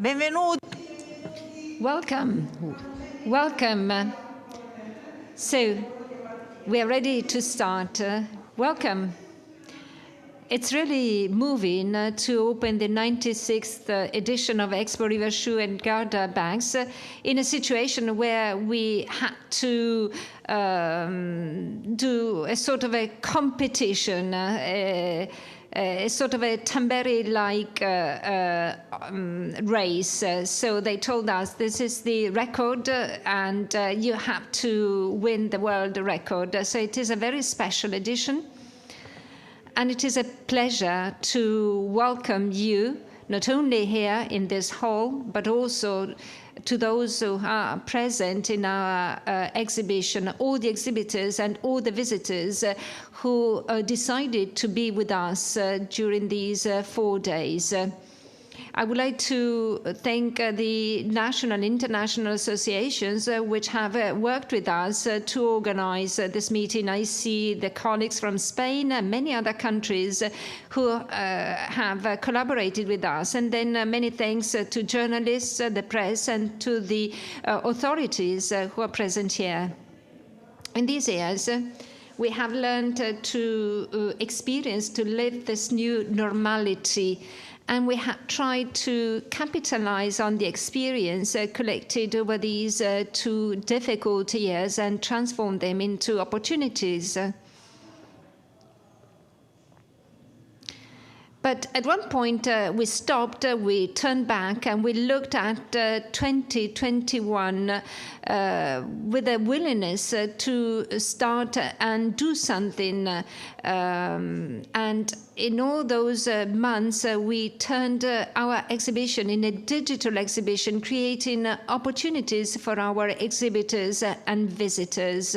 Benvenuti. Welcome. Welcome. So, we are ready to start. Welcome. It's really moving to open the 96th edition of Expo Riva Schuh and Gardabags in a situation where we had to do a sort of a competition, a sort of a Tamberi-like race. So they told us this is the record and you have to win the world record. So it is a very special edition. And it is a pleasure to welcome you, not only here in this hall, but also to those who are present in our exhibition, all the exhibitors and all the visitors who decided to be with us during these 4 days. I would like to thank the national and international associations which have worked with us to organize this meeting. I see the colleagues from Spain and many other countries who have collaborated with us. And then many thanks to journalists, the press, and to the authorities who are present here. In these years, we have learned to experience, to live this new normality. And we have tried to capitalize on the experience collected over these 2 difficult years and transform them into opportunities. But at one point, we stopped, we turned back, and we looked at 2021 with a willingness to start and do something. And in all those months, we turned our exhibition in a digital exhibition, creating opportunities for our exhibitors and visitors.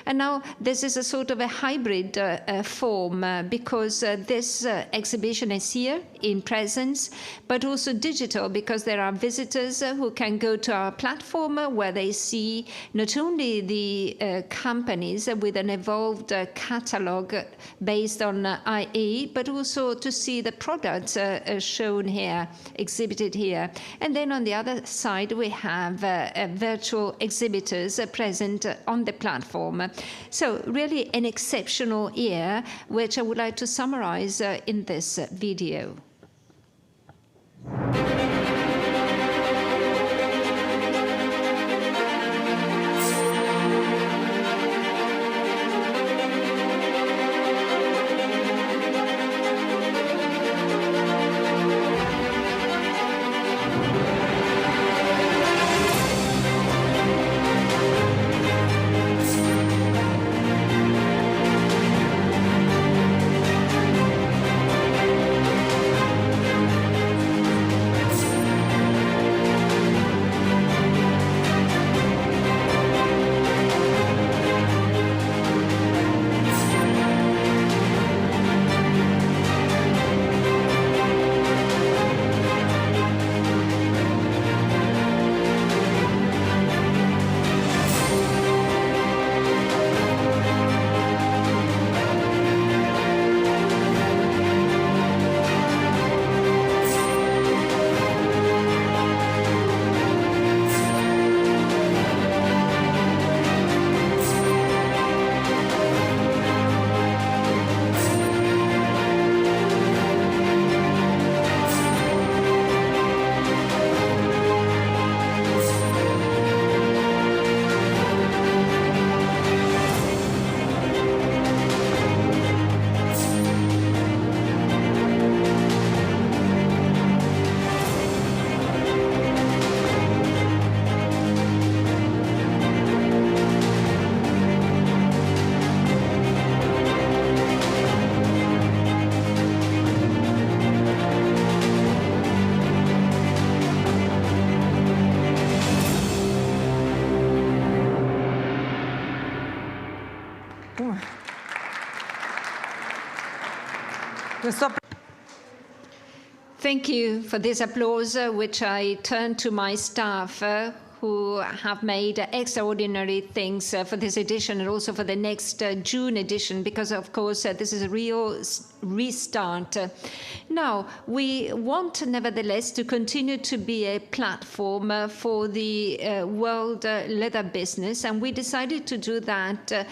And now this is a sort of a hybrid form because this exhibition is here in presence, but also digital because there are visitors who can go to our platform where they see not only the companies with an evolved catalog based on IE, but also to see the products shown here, exhibited here. And then on the other side, we have virtual exhibitors present on the platform. So really an exceptional year, which I would like to summarize in this video. Thank you for this applause, which I turn to my staff, who have made extraordinary things for this edition and also for the next June edition, because, of course, this is a real restart. Now, we want, nevertheless, to continue to be a platform for the world leather business, and we decided to do that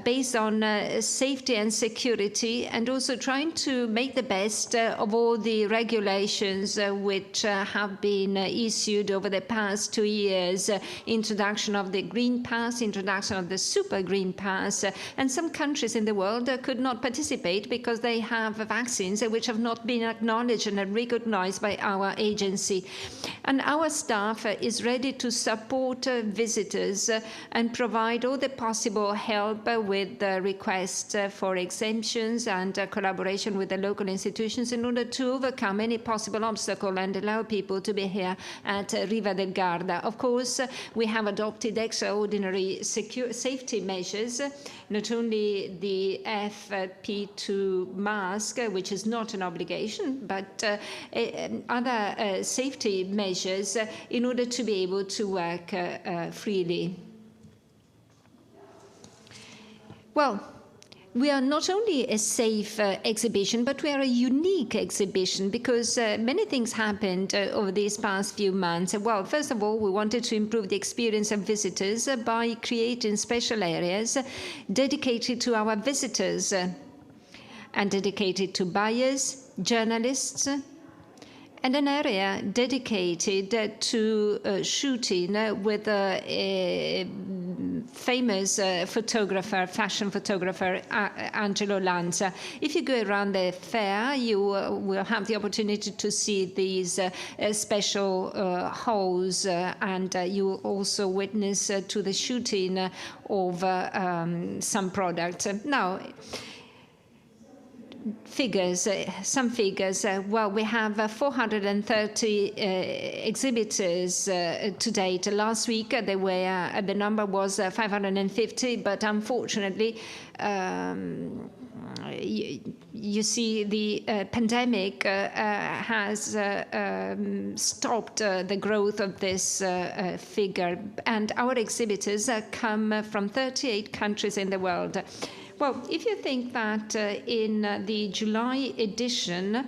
based on safety and security, and also trying to make the best of all the regulations which have been issued over the past 2 years. Introduction of the Green Pass, introduction of the Super Green Pass, and some countries in the world could not participate because they have vaccines which have not been acknowledged and recognized by our agency. And our staff is ready to support visitors and provide all the possible help with requests for exemptions and collaboration with the local institutions in order to overcome any possible obstacle and allow people to be here at Riva del Garda. Of course, we have adopted extraordinary safety measures, not only the FP2 mask, which is not an obligation, but other safety measures in order to be able to work freely. Well, we are not only a safe exhibition, but we are a unique exhibition because many things happened over these past few months. Well, first of all, we wanted to improve the experience of visitors by creating special areas dedicated to our visitors and dedicated to buyers, journalists, and an area dedicated to shooting with a famous photographer, fashion photographer, Angelo Lanza. If you go around the fair, you will have the opportunity to see these special halls, and you will also witness to the shooting of some products. Now, some figures. Well, we have 430 exhibitors to date. Last week, the number was 550, but unfortunately, you see, the pandemic has stopped the growth of this figure, and our exhibitors come from 38 countries in the world. Well, if you think that in the July edition,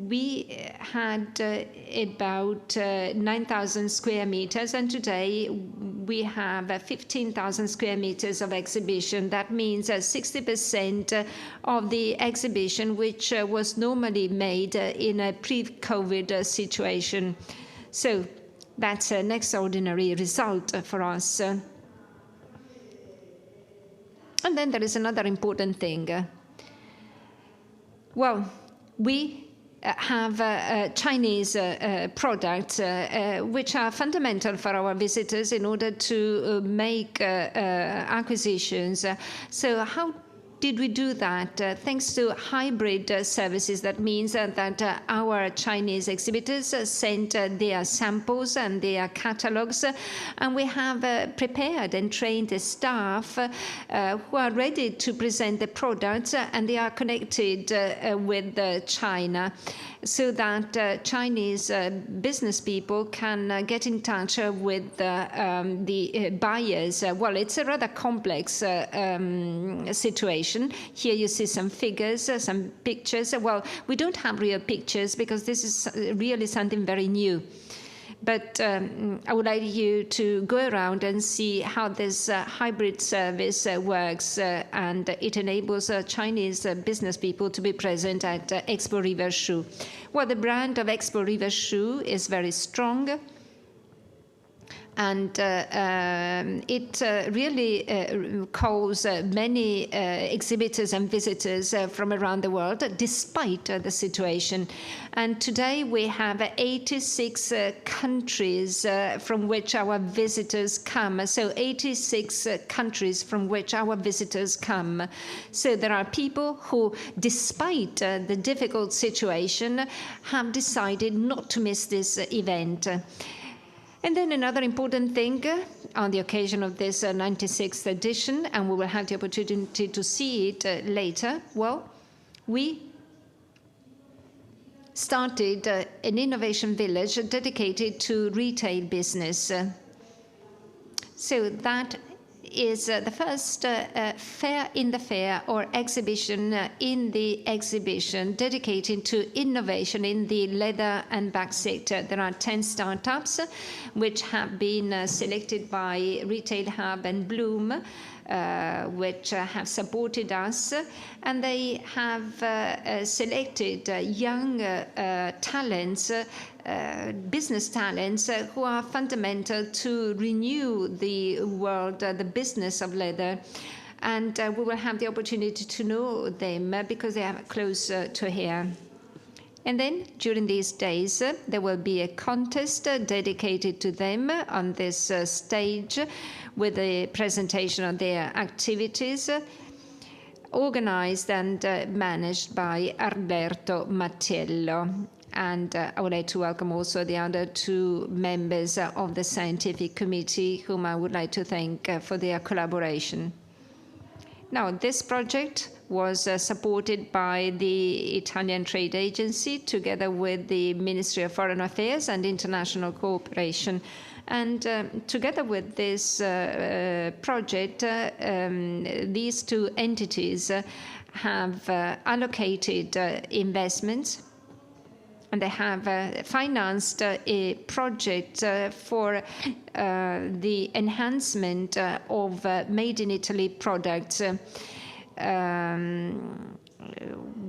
we had about 9,000 square meters, and today we have 15,000 square meters of exhibition. That means 60% of the exhibition, which was normally made in a pre-COVID situation. So that's an extraordinary result for us. And then there is another important thing. Well, we have Chinese products which are fundamental for our visitors in order to make acquisitions. So how did we do that? Thanks to hybrid services. That means that our Chinese exhibitors sent their samples and their catalogs, and we have prepared and trained the staff who are ready to present the products, and they are connected with China, so that Chinese business people can get in touch with the buyers. Well, it's a rather complex situation. Here you see some figures, some pictures. Well, we don't have real pictures because this is really something very new. But I would like you to go around and see how this hybrid service works, and it enables Chinese business people to be present at Expo Riva Schuh. Well, the brand of Expo Riva Schuh is very strong. And it really calls many exhibitors and visitors from around the world, despite the situation. And today we have 86 countries from which our visitors come. So 86 countries from which our visitors come. So there are people who, despite the difficult situation, have decided not to miss this event. And then another important thing on the occasion of this 96th edition, and we will have the opportunity to see it later, well, we started an innovation village dedicated to retail business. So that is the first fair in the fair, or exhibition in the exhibition, dedicated to innovation in the leather and bag sector. There are 10 startups which have been selected by Retail Hub and Bloom, which have supported us, and they have selected young talents, business talents who are fundamental to renew the world, the business of leather. And we will have the opportunity to know them because they are close to here. And then during these days, there will be a contest dedicated to them on this stage with a presentation of their activities, organized and managed by Alberto Mattiello. And I would like to welcome also the other 2 members of the scientific committee, whom I would like to thank for their collaboration. Now, this project was supported by the Italian Trade Agency, together with the Ministry of Foreign Affairs and International Cooperation. And together with this project, these 2 entities have allocated investments, and they have financed a project for the enhancement of made in Italy products.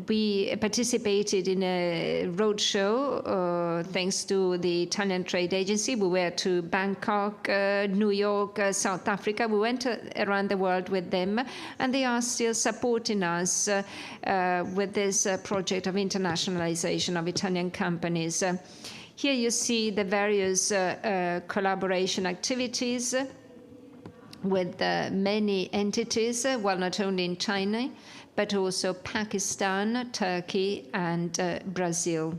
We participated in a roadshow thanks to the Italian Trade Agency. We were to Bangkok, New York, South Africa. We went around the world with them, and they are still supporting us with this project of internationalization of Italian companies. Here you see the various collaboration activities with many entities, well, not only in China, but also Pakistan, Turkey, and Brazil.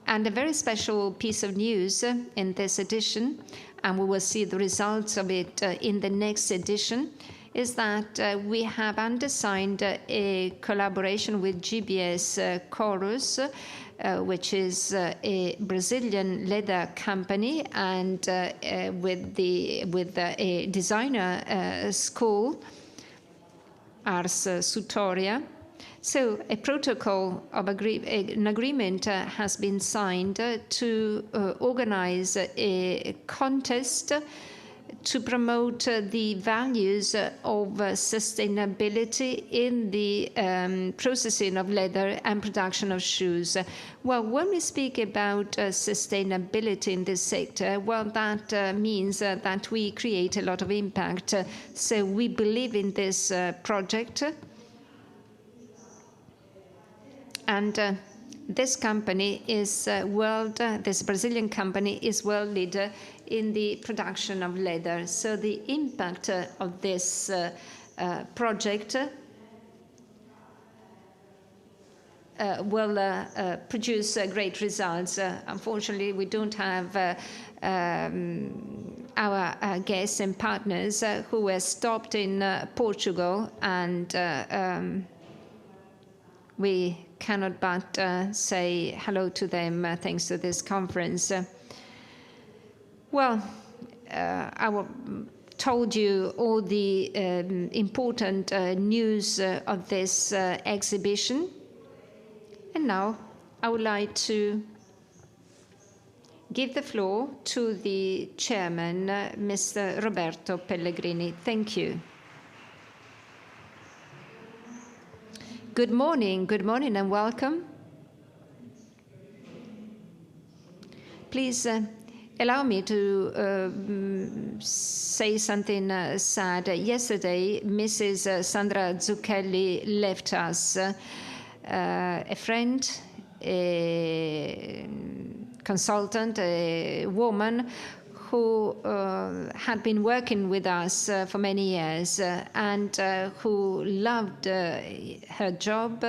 And a very special piece of news in this edition, and we will see the results of it in the next edition, is that we have undersigned a collaboration with GBS Chorus, which is a Brazilian leather company, and with a designer school, Ars Sutoria. So a protocol of an agreement has been signed to organize a contest to promote the values of sustainability in the processing of leather and production of shoes. Well, when we speak about sustainability in this sector, well, that means that we create a lot of impact. So we believe in this project. And this company is this Brazilian company is world leader in the production of leather. So the impact of this project will produce great results. Unfortunately, we don't have our guests and partners who were stopped in Portugal, and we cannot but say hello to them thanks to this conference. Well, I told you all the important news of this exhibition. And now I would like to give the floor to the chairman, Mr. Roberto Pellegrini. Thank you. Good morning and welcome. Please allow me to say something sad. Yesterday, Mrs. Sandra Zucchelli left us, a friend, a consultant, a woman who had been working with us for many years and who loved her job,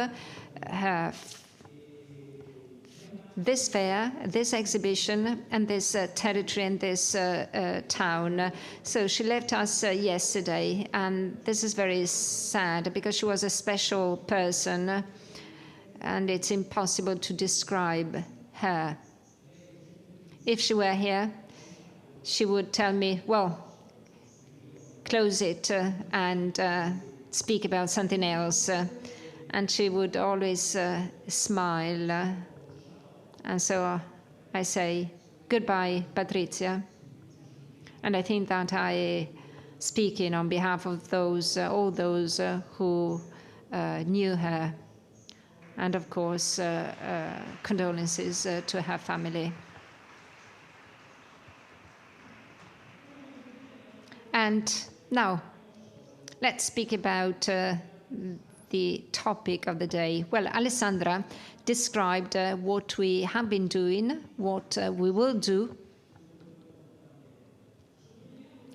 this fair, this exhibition, and this territory and this town. So she left us yesterday, and this is very sad because she was a special person. and it's impossible to describe her. If she were here, she would tell me, well, close it and speak about something else. And she would always smile. And so I say, goodbye, Patrizia. And I think that I, speaking on behalf of those, all those who knew her, and of course, condolences to her family. And now, let's speak about the topic of the day. Well, Alessandra described what we have been doing, what we will do,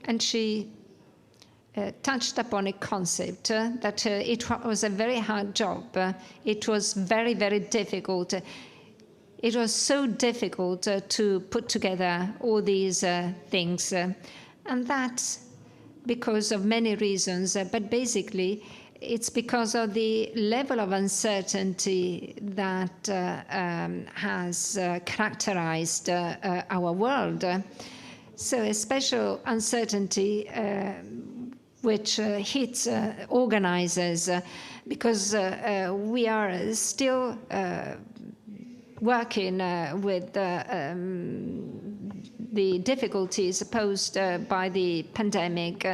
and she touched upon a concept that it was a very hard job. It was very, very difficult. It was so difficult to put together all these things, and that's because of many reasons, but basically it's because of the level of uncertainty that has characterized our world. So a special uncertainty which hits organizers because we are still working with the difficulties posed by the pandemic.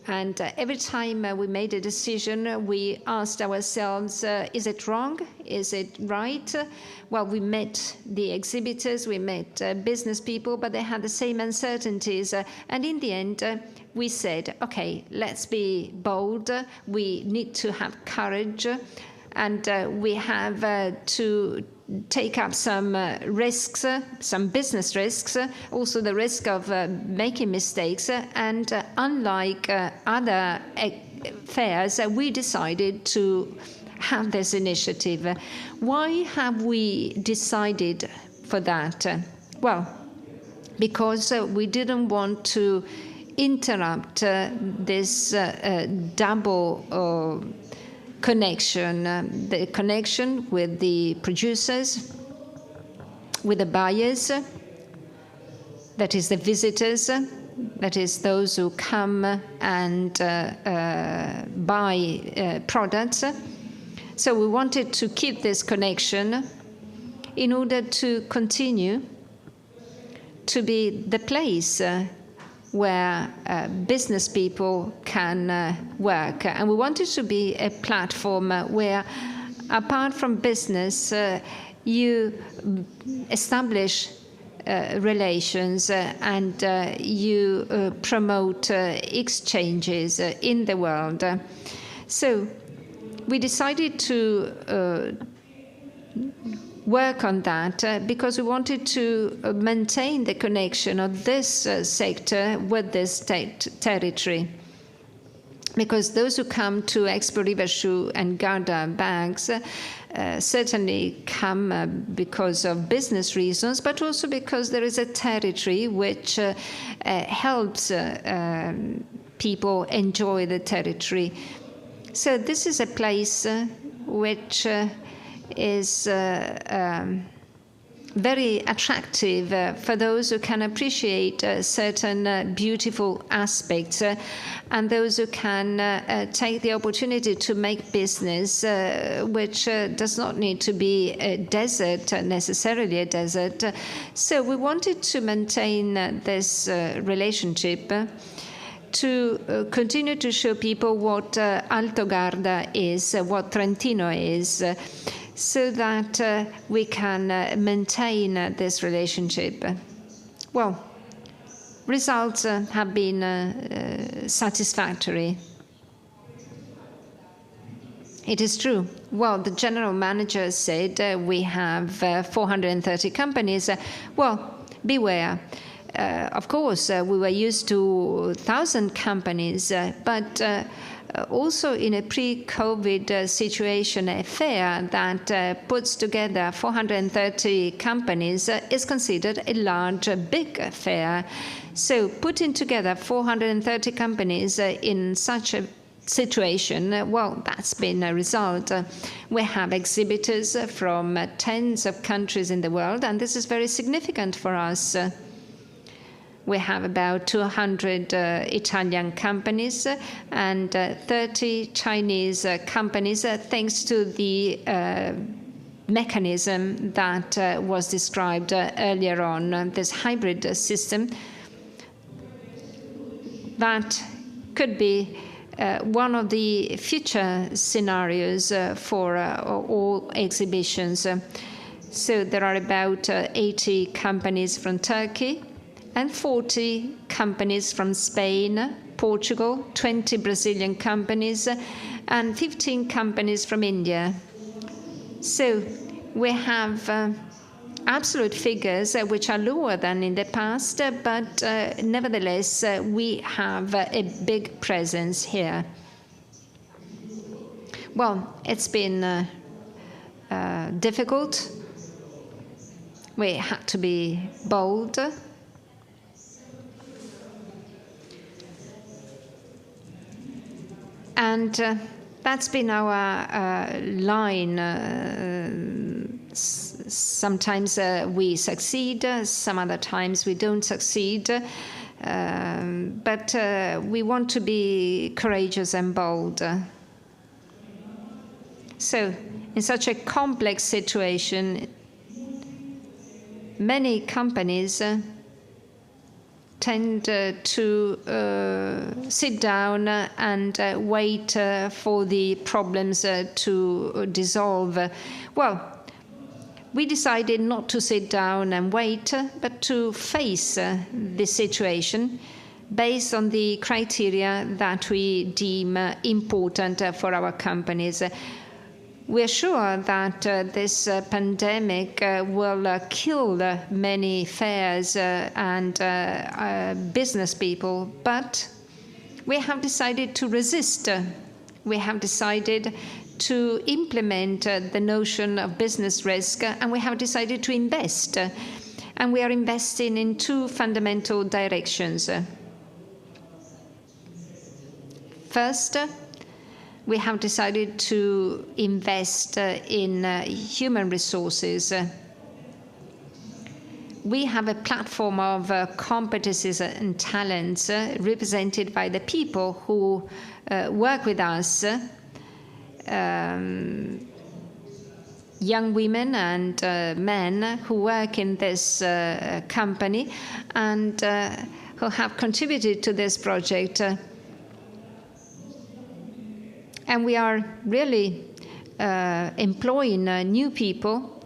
And every time we made a decision, we asked ourselves, is it wrong? Is it right? Well, we met the exhibitors, we met business people, but they had the same uncertainties. And in the end, we said, okay, let's be bold. We need to have courage. And we have to take up some risks, some business risks, also the risk of making mistakes. And unlike other fairs, we decided to have this initiative. Why have we decided for that? Well, because we didn't want to interrupt this double connection, the connection with the producers, with the buyers, that is the visitors, that is those who come and buy products. So we wanted to keep this connection in order to continue to be the place where business people can work. And we wanted to be a platform where, apart from business, you establish relations and you promote exchanges in the world. So we decided to work on that because we wanted to maintain the connection of this sector with this territory. Because those who come to Expo Riva Schuh and Gardabags certainly come because of business reasons, but also because there is a territory which helps people enjoy the territory. So this is a place which is very attractive for those who can appreciate certain beautiful aspects and those who can take the opportunity to make business, which does not need to be a desert, necessarily a desert. So we wanted to maintain this relationship to continue to show people what Alto Garda is, what Trentino is, so that we can maintain this relationship. Well, results have been satisfactory. It is true. Well, the general manager said we have 430 companies. Well, beware. Of course, we were used to 1,000 companies, but also in a pre-COVID situation, a fair that puts together 430 companies is considered a large, big fair. So putting together 430 companies in such a situation? Well, that's been a result. We have exhibitors from tens of countries in the world, and this is very significant for us. We have about 200 Italian companies and 30 Chinese companies, thanks to the mechanism that was described earlier on, this hybrid system that could be one of the future scenarios for all exhibitions. So there are about 80 companies from Turkey and 40 companies from Spain, Portugal, 20 Brazilian companies, and 15 companies from India. So we have absolute figures which are lower than in the past, but nevertheless, we have a big presence here. Well, it's been difficult. We had to be bold. And that's been our line. Sometimes we succeed, some other times we don't succeed. But we want to be courageous and bold. So, in such a complex situation, many companies tend to sit down and wait for the problems to dissolve. Well, we decided not to sit down and wait, but to face the situation based on the criteria that we deem important for our companies. We are sure that this pandemic will kill many fairs and business people, but we have decided to resist. We have decided to implement the notion of business risk, and we have decided to invest. And we are investing in two fundamental directions. First, we have decided to invest in human resources. We have a platform of competencies and talents represented by the people who work with us, young women and men who work in this company and who have contributed to this project. And we are really employing new people,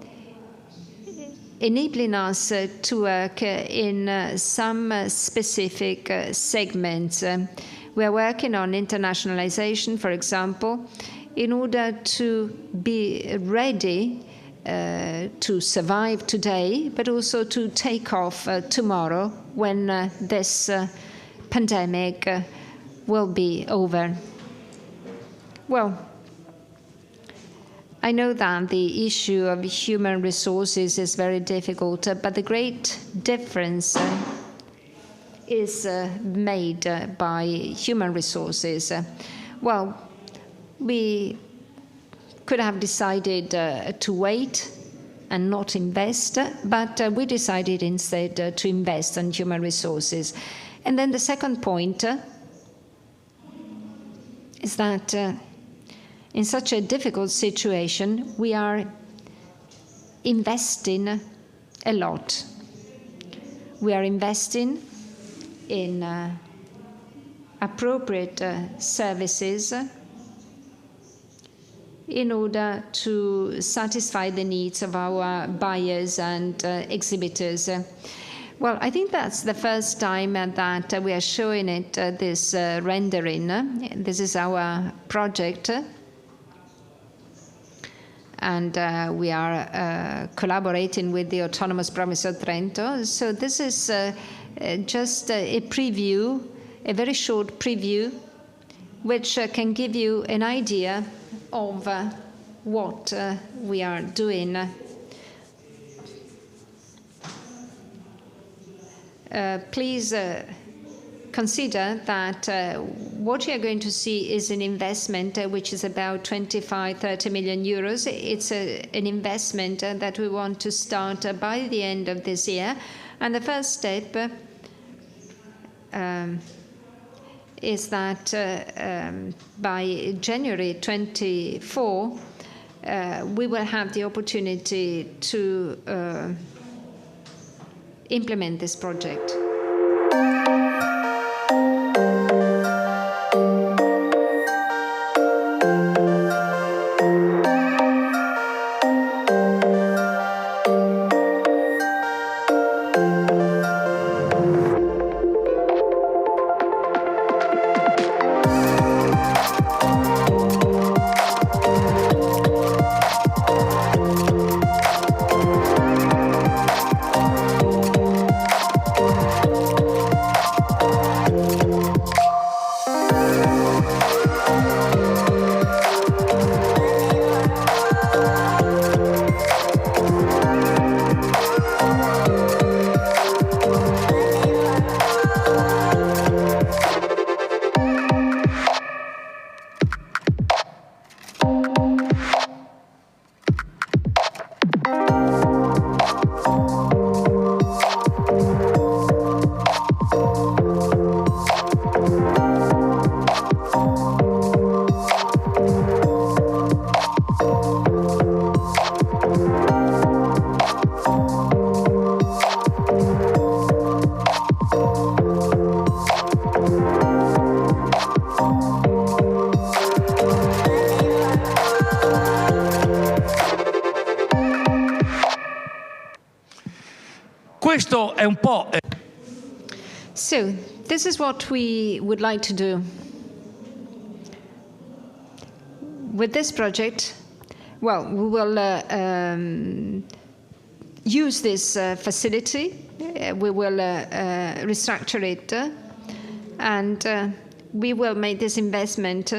enabling us to work in some specific segments. We are working on internationalization, for example, in order to be ready to survive today, but also to take off tomorrow when this pandemic will be over. Well, I know that the issue of human resources is very difficult, but the great difference is made by human resources. Well, we could have decided to wait and not invest, but we decided instead to invest in human resources. And then the second point is that in such a difficult situation, we are investing a lot. We are investing in appropriate services in order to satisfy the needs of our buyers and exhibitors. Well, I think that's the first time that we are showing it, this rendering. This is our project. And we are collaborating with the Autonomous Province of Trento. So this is just a preview, a very short preview, which can give you an idea of what we are doing. Please consider that what you are going to see is an investment which is about 25-30 million euros. It's an investment that we want to start by the end of this year. And the first step is that by January 24, we will have the opportunity to implement this project. Questo è un po'. So, this is what we would like to do. With this project, well, we will use this facility, we will restructure it, and we will make this investment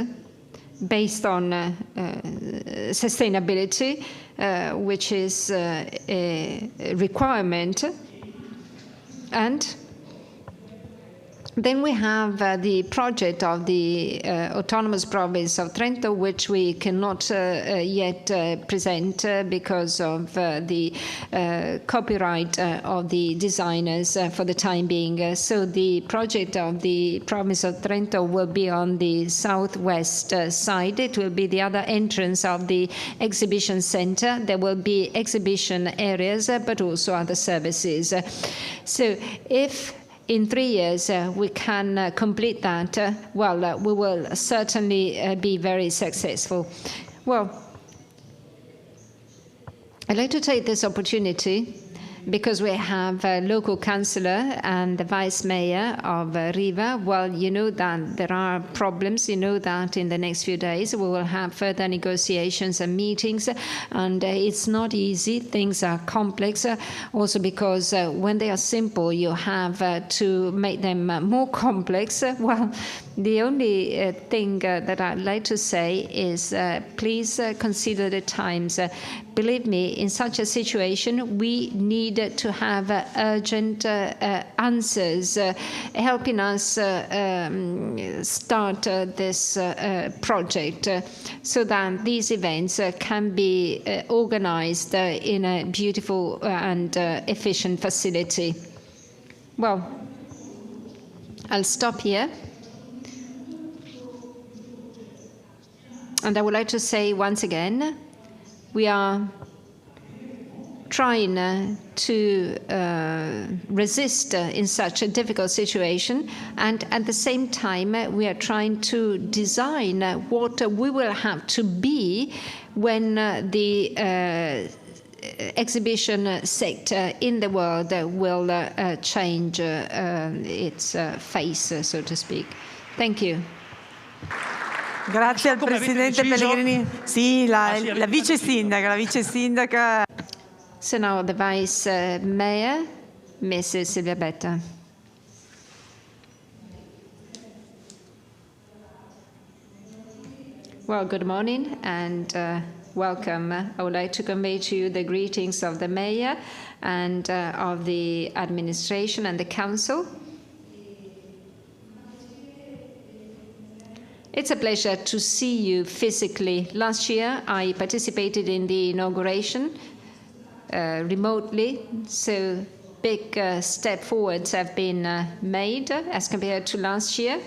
based on sustainability, which is a requirement. And then we have the project of the autonomous province of Trento, which we cannot yet present because of the copyright of the designers for the time being. So the project of the province of Trento will be on the southwest side. It will be the other entrance of the exhibition center. There will be exhibition areas, but also other services. So if in 3 years we can complete that, well, we will certainly be very successful. Well, I'd like to take this opportunity because we have a local councillor and the vice mayor of Riva. Well, you know that there are problems. You know that in the next few days we will have further negotiations and meetings, and it's not easy. Things are complex, also because when they are simple, you have to make them more complex. Well, the only thing that I'd like to say is please consider the times. Believe me, in such a situation, we need to have urgent answers helping us start this project so that these events can be organized in a beautiful and efficient facility. Well, I'll stop here. And I would like to say once again, we are trying to resist in such a difficult situation, and at the same time we are trying to design what we will have to be when the exhibition sector in the world will change its face, so to speak. Thank you. Grazie al Presidente Pellegrini. Sì, la vice sindaca. So now the Vice Mayor, Mrs. Silvia Betta. Well, good morning and welcome. I would like to convey to you the greetings of the Mayor and of the administration and the Council. It's a pleasure to see you physically. Last year, I participated in the inauguration remotely, so big step forwards have been made as compared to last year.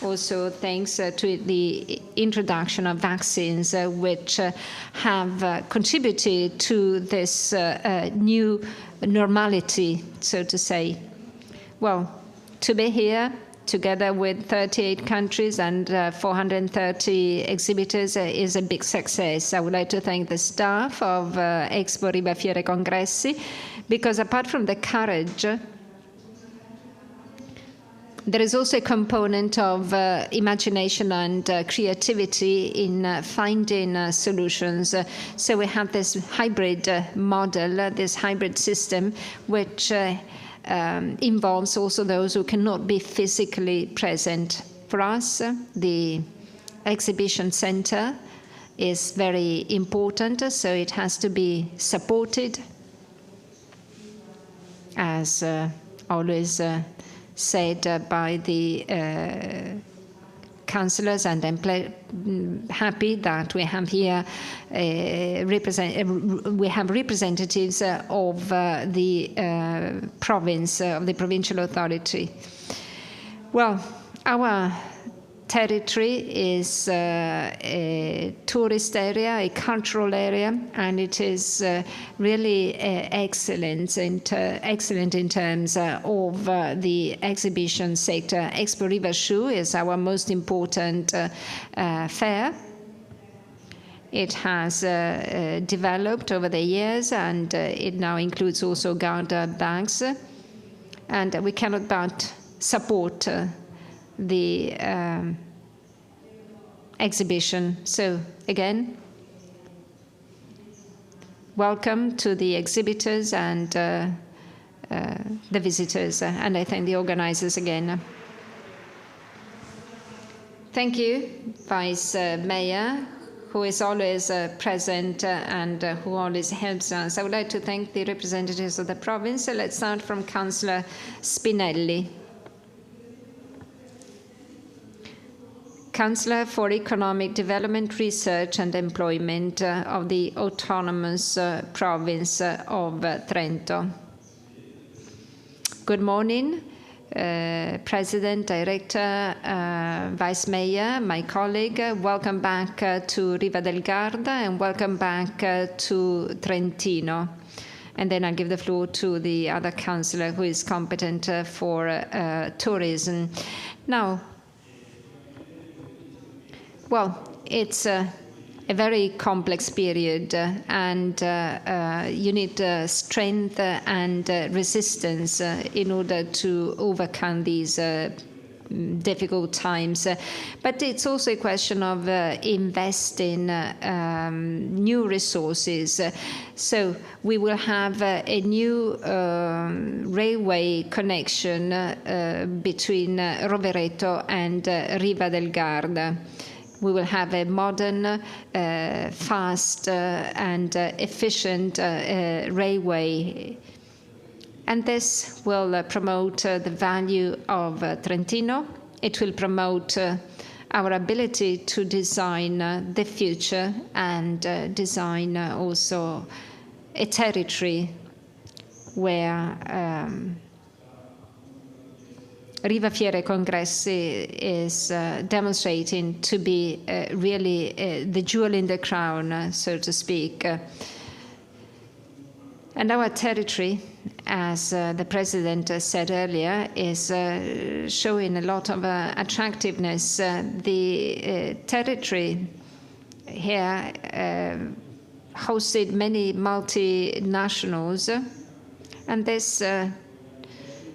Also, thanks to the introduction of vaccines, which have contributed to this new normality, so to say. Well, to be here together with 38 countries and 430 exhibitors is a big success. I would like to thank the staff of Expo Riva Schuh Gardabags, because apart from the courage, there is also a component of imagination and creativity in finding solutions. So we have this hybrid model, this hybrid system, which involves also those who cannot be physically present. For us, the exhibition center is very important, so it has to be supported, as always said by the councillors, and I'm happy that we have here representatives of the province, of the provincial authority. Well, our territory is a tourist area, a cultural area, and it is really excellent in terms of the exhibition sector. Expo Riva Schuh is our most important fair. It has developed over the years, and it now includes also Gardabags, and we cannot but support the exhibition. So again, welcome to the exhibitors and the visitors, and I thank the organizers again. Thank you, Vice Mayor, who is always present and who always helps us. I would like to thank the representatives of the province. Let's start from Councillor Spinelli. Councillor for Economic Development, Research and Employment of the Autonomous Province of Trento. Good morning, President, Director, Vice Mayor, my colleague. Welcome back to Riva del Garda and welcome back to Trentino. And then I'll give the floor to the other councillor who is competent for tourism. Now, well, it's a very complex period, and you need strength and resistance in order to overcome these difficult times. But it's also a question of investing new resources. So we will have a new railway connection between Rovereto and Riva del Garda. We will have a modern, fast, and efficient railway. And this will promote the value of Trentino. It will promote our ability to design the future and design also a territory where Riva Fiere Congressi is demonstrating to be really the jewel in the crown, so to speak. And our territory, as the President said earlier, is showing a lot of attractiveness. The territory here hosted many multinationals, and this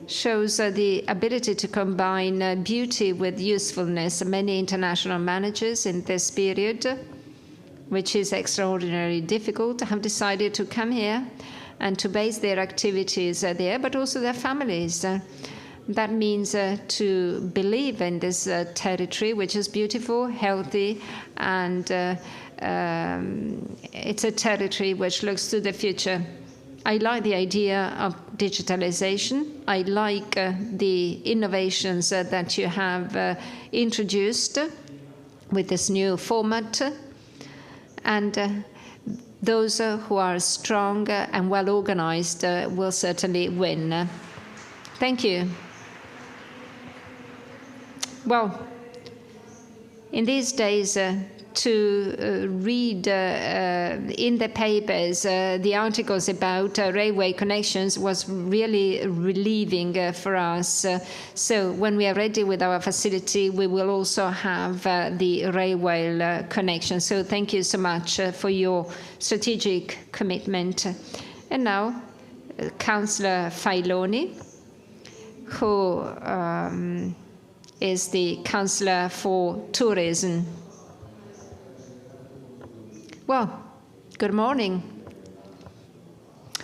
shows the ability to combine beauty with usefulness. Many international managers in this period, which is extraordinarily difficult, have decided to come here and to base their activities there, but also their families. That means to believe in this territory, which is beautiful, healthy, and it's a territory which looks to the future. I like the idea of digitalization. I like the innovations that you have introduced with this new format. And those who are strong and well organized will certainly win. Thank you. Well, in these days, to read in the papers the articles about railway connections was really relieving for us. So when we are ready with our facility, we will also have the railway connection. So thank you so much for your strategic commitment. And now, Councillor Failoni, who is the Councillor for Tourism. Well, good morning.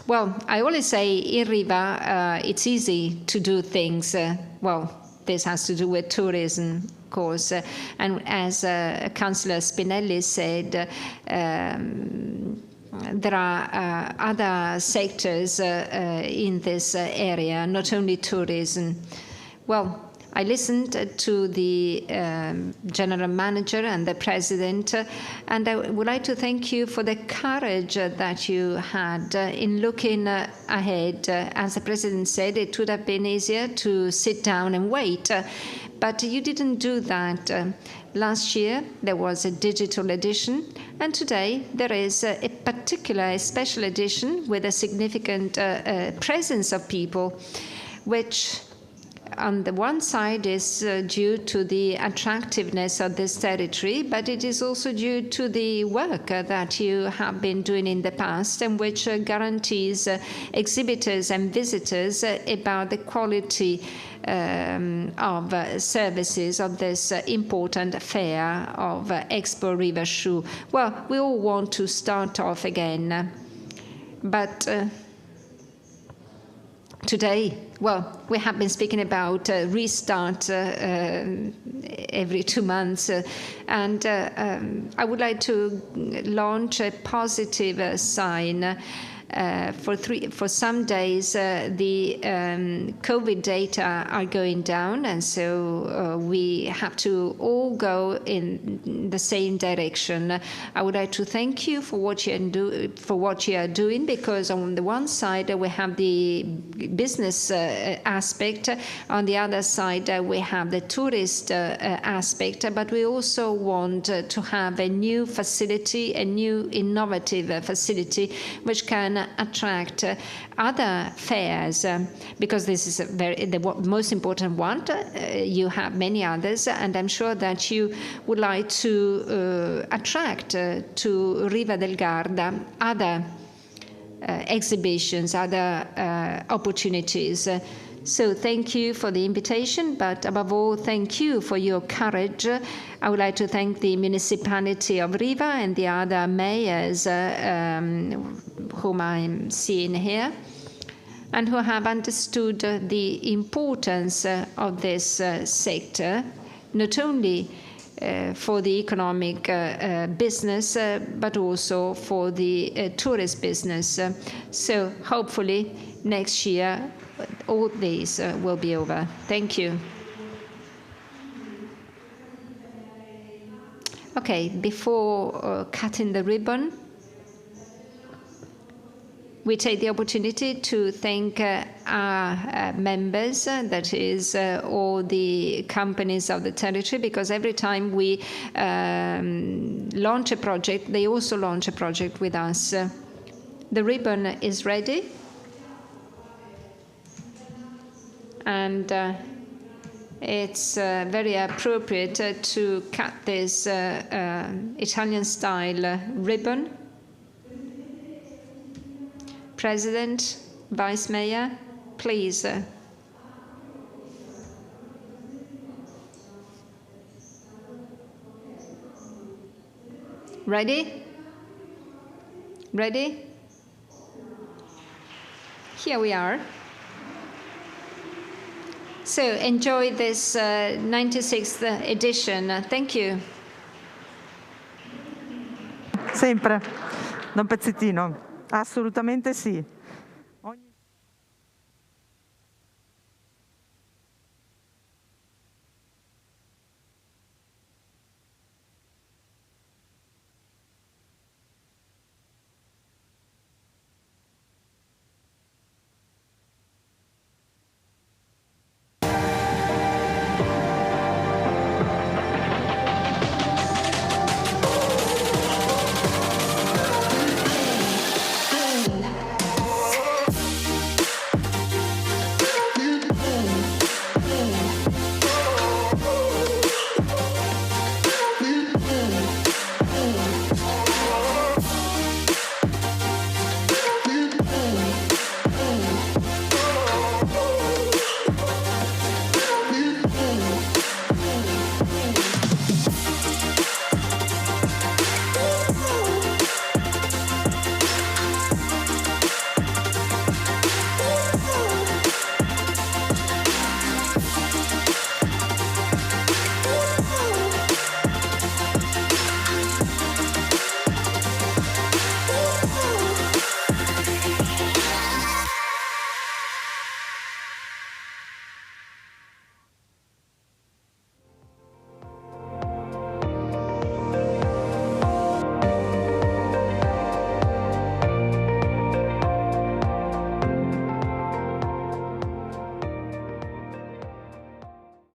Well, I always say in Riva, it's easy to do things. Well, this has to do with tourism, of course. And as Councillor Spinelli said, there are other sectors in this area, not only tourism. Well, I listened to the general manager and the president, and I would like to thank you for the courage that you had in looking ahead. As the president said, it would have been easier to sit down and wait, but you didn't do that. Last year, there was a digital edition, and today there is a particular special edition with a significant presence of people, which on the one side is due to the attractiveness of this territory, but it is also due to the work that you have been doing in the past, and which guarantees exhibitors and visitors about the quality of services of this important fair of Expo Riva Schuh. Well, we all want to start off again, but today, well, we have been speaking about restart every 2 months, and I would like to launch a positive sign. For some days, the COVID data are going down, and so we have to all go in the same direction. I would like to thank you for what you are doing, because on the one side we have the business aspect, on the other side we have the tourist aspect, but we also want to have a new facility, a new innovative facility, which can attract other fairs, because this is the most important one. You have many others, and I'm sure that you would like to attract to Riva del Garda other exhibitions, other opportunities. So thank you for the invitation, but above all, thank you for your courage. I would like to thank the municipality of Riva and the other mayors whom I'm seeing here, and who have understood the importance of this sector, not only for the economic business, but also for the tourist business. So hopefully next year, all these will be over. Thank you. Okay, before cutting the ribbon, we take the opportunity to thank our members, that is all the companies of the territory, because every time we launch a project, they also launch a project with us. The ribbon is ready. And it's very appropriate to cut this Italian-style ribbon. President, Vice Mayor, please. Ready? Ready? Here we are. So enjoy this 96th edition. Thank you. Sempre. Da un pezzettino. Assolutamente sì.